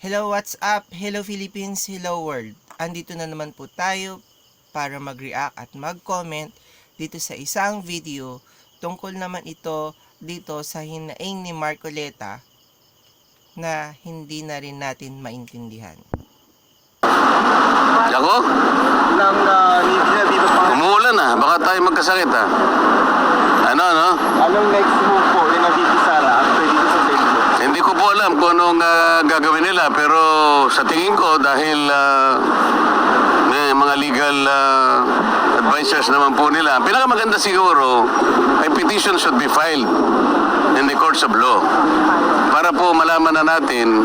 Hello, what's up? Hello Philippines, hello world. Andito na naman po tayo para mag-react at mag-comment dito sa isang video tungkol naman ito dito sa hinaing ni Marcoleta na hindi na rin natin maintindihan. Ako? Nang hindi na dito pa. Umuulan ah. Baka tayo magkasakit ah. Ano? Anong next move po ni Naviti Sara after dito sa Benglo? Hindi ko po alam kung anong gagawin nila. Pero sa tingin ko dahil may mga legal advisors naman po nila. Pinakamaganda siguro ay petition should be filed in the courts of law. Para po malaman na natin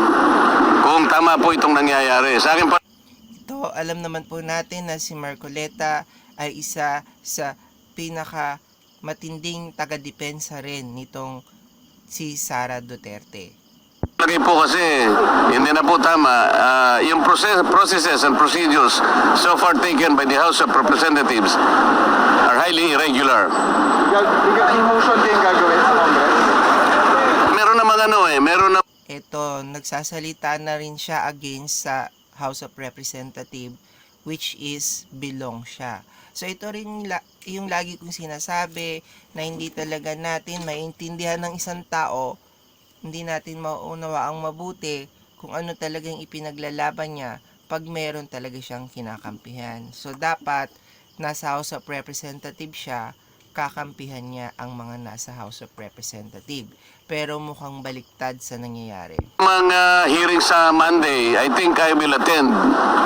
kung tama po itong nangyayari. Sa akin pa Ito, alam naman po natin na si Marcoleta ay isa sa pinaka matinding taga-depensa rin nitong si Sara Duterte. lagi po kasi hindi na po tama. Yung processes and procedures so far taken by the House of Representatives are highly irregular. Regarding motion din gagawin sa Congress? Meron namang meron na Ito, nagsasalita na rin siya against sa House of Representative, which is belong siya. So ito rin yung lagi kong sinasabi na hindi talaga natin maintindihan ng isang tao, hindi natin mauunawa ang mabuti kung ano talagang ipinaglalaban niya pag meron talaga siyang kinakampihan. So dapat nasa House of Representative siya, kakampihan niya ang mga nasa House of Representative. Pero mukhang baliktad sa nangyayari. mga hearing sa Monday. I think I will attend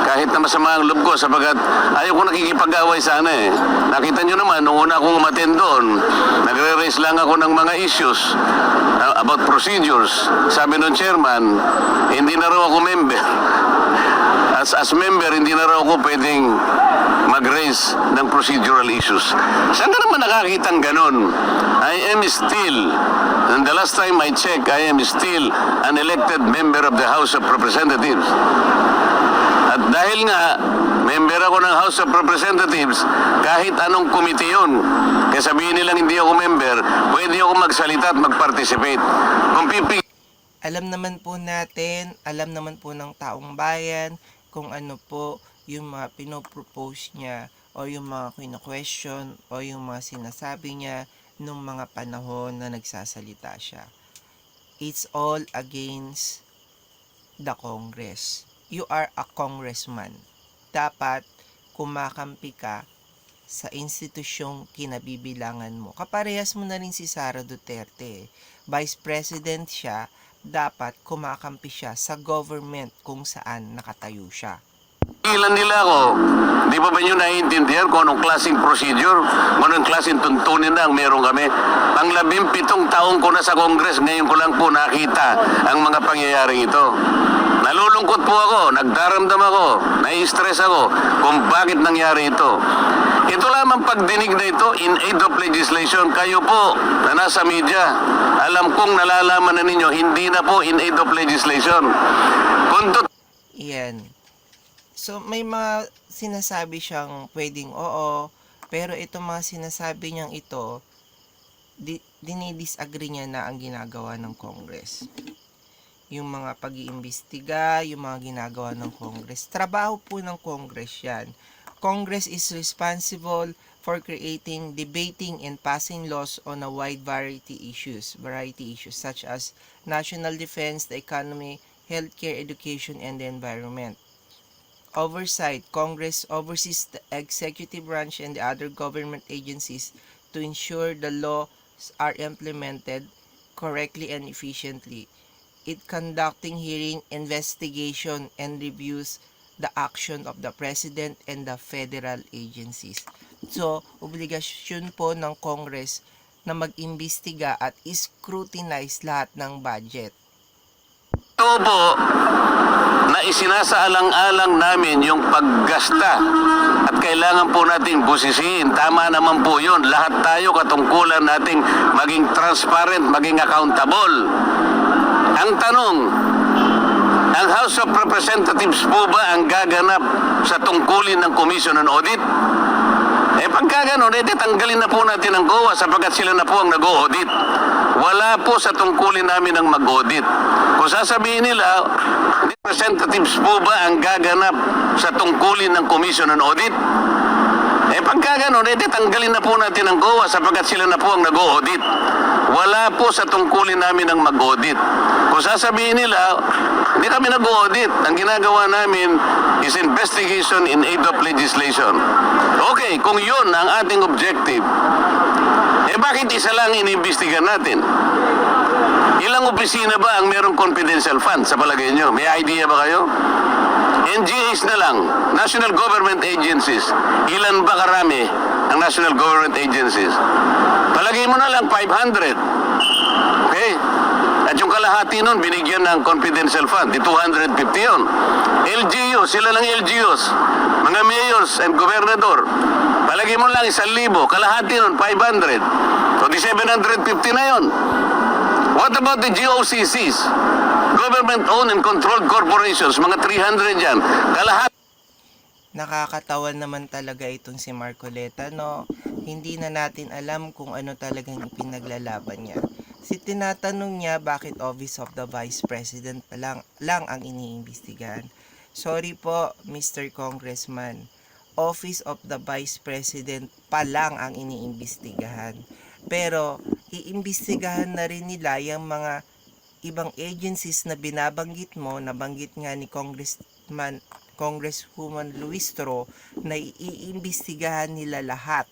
kahit na masama ang loob ko sapagat ayaw ko nakikipag-away sana eh. Nakita nyo naman, nung una akong umattend doon, nagre-raise lang ako ng mga issues about procedures. Sabi ng chairman, hindi na raw ako member. As member, hindi na raw ako pwedeng mag-raise ng procedural issues. Saan ka naman nakakitang ganun? I am still, and the last time I checked, I am still an elected member of the House of Representatives. At dahil nga, member ako ng House of Representatives, kahit anong committee yun, kaya sabihin nilang hindi ako member, pwede ako magsalita at mag-participate. Kung Alam naman po natin, alam naman po ng taong bayan kung ano po yung mga pinopropose niya o yung mga kino-question o yung mga sinasabi niya nung mga panahon na nagsasalita siya. It's all against the Congress. You are a congressman. Dapat kumakampi ka sa institusyong kinabibilangan mo. Kaparehas mo na rin si Sara Duterte. Vice President siya, dapat kumakampi siya sa government kung saan nakatayo siya. Ilan nila ako, di ba nyo naiintindihan kung anong klaseng procedure, kung anong klaseng tuntunin na ang meron kami? Ang 17 taong ko na sa Congress, ngayon ko lang po nakita ang mga pangyayaring ito. Nalulungkot po ako, nagdaramdam ako, nai-stress ako kung bakit nangyari ito. Ito lamang pagdinig na ito in aid of legislation. Kayo po na nasa media, alam kong nalalaman na ninyo, hindi na po in aid of legislation. Iyan. So, may mga sinasabi siyang pwedeng oo, pero itong mga sinasabi niyang ito, dinidisagree niya na ang ginagawa ng Congress. Yung mga pag-iimbestiga, yung mga ginagawa ng Congress. Trabaho po ng Congress yan. Congress is responsible for creating, debating, and passing laws on a wide variety issues such as national defense, the economy, healthcare, education, and the environment. Oversight. Congress oversees the executive branch and the other government agencies to ensure the laws are implemented correctly and efficiently. It conducting hearing, investigation, and reviews the action of the President and the federal agencies. So, obligasyon po ng Congress na mag-imbestiga at scrutinize lahat ng budget. Ito po na isinasaalang-alang namin yung paggasta at kailangan po nating busisiin. Tama naman po yun. Lahat tayo katungkulan nating maging transparent, maging accountable. Ang tanong, ang House of Representatives po ba ang gaganap sa tungkulin ng Commission on Audit? Pagka gano'n, tanggalin na po natin ang COA sapagkat sila na po ang nag-audit. Wala po sa tungkulin namin ang mag-audit. Kung sasabihin nila, representatives po ba ang gaganap sa tungkulin ng Commission on Audit? Pagka gano'n, tanggalin na po natin ang COA sapagkat sila na po ang nag-audit. Wala po sa tungkulin namin ang mag-audit. Kung sasabihin nila, hindi kami nag-audit. Ang ginagawa namin is investigation in aid of legislation. Okay, kung yun ang ating objective, bakit isa lang inimbestigan natin? Ilang opisina ba ang merong confidential fund sa palagay nyo? May idea ba kayo? NGAs na lang, National Government Agencies. Ilan ba karami ang National Government Agencies? Palagay mo na lang 500. Okay? At yung kalahati nun, binigyan ng confidential fund. Di 250 yun. LGU, sila lang LGUs. Mga mayors and gobernador. Palagay mo lang 1,000. Kalahati nun, 500. So di 750 na yun. What about the GOCCs? Government-owned and controlled corporations, mga 300 yan. Kalahati. Nakakatawa naman talaga itong si Marcoleta, no? Hindi na natin alam kung ano talagang ipinaglalaban niya. Tinatanong niya bakit Office of the Vice President pa lang ang iniimbestigahan. Sorry po, Mr. Congressman. Office of the Vice President pa lang ang iniimbestigahan. Pero, iimbestigahan na rin nila yung mga ibang agencies na binabanggit mo, nabanggit nga ni Congresswoman Luistro, na iimbestigahan nila lahat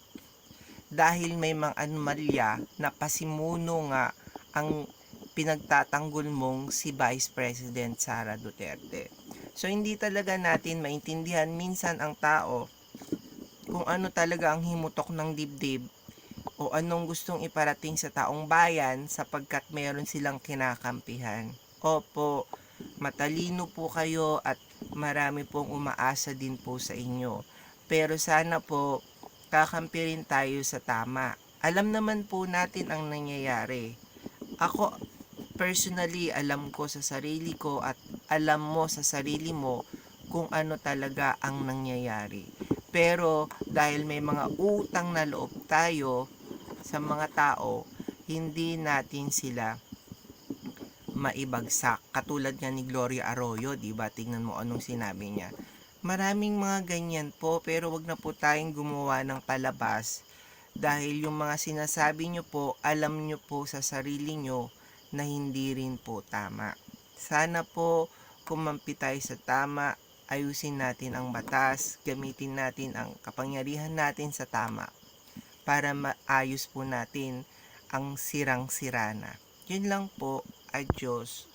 dahil may mga anomalya na pasimuno nga ang pinagtatanggol mong si Vice President Sara Duterte. So hindi talaga natin maintindihan minsan ang tao kung ano talaga ang himutok ng dibdib o anong gustong iparating sa taong bayan sapagkat meron silang kinakampihan. Opo, matalino po kayo at marami pong umaasa din po sa inyo. Pero sana po kakampi rin tayo sa tama. Alam naman po natin ang nangyayari. Ako, personally, alam ko sa sarili ko at alam mo sa sarili mo kung ano talaga ang nangyayari. Pero dahil may mga utang na loob tayo sa mga tao, hindi natin sila maibagsak. Katulad nga ni Gloria Arroyo, di ba? Tingnan mo anong sinabi niya. Maraming mga ganyan po, pero wag na po tayong gumawa ng palabas dahil yung mga sinasabi nyo po, alam nyo po sa sarili nyo na hindi rin po tama. Sana po kumampi tayo sa tama, ayusin natin ang batas, gamitin natin ang kapangyarihan natin sa tama para maayos po natin ang sirang-sira na. Yun lang po, adios.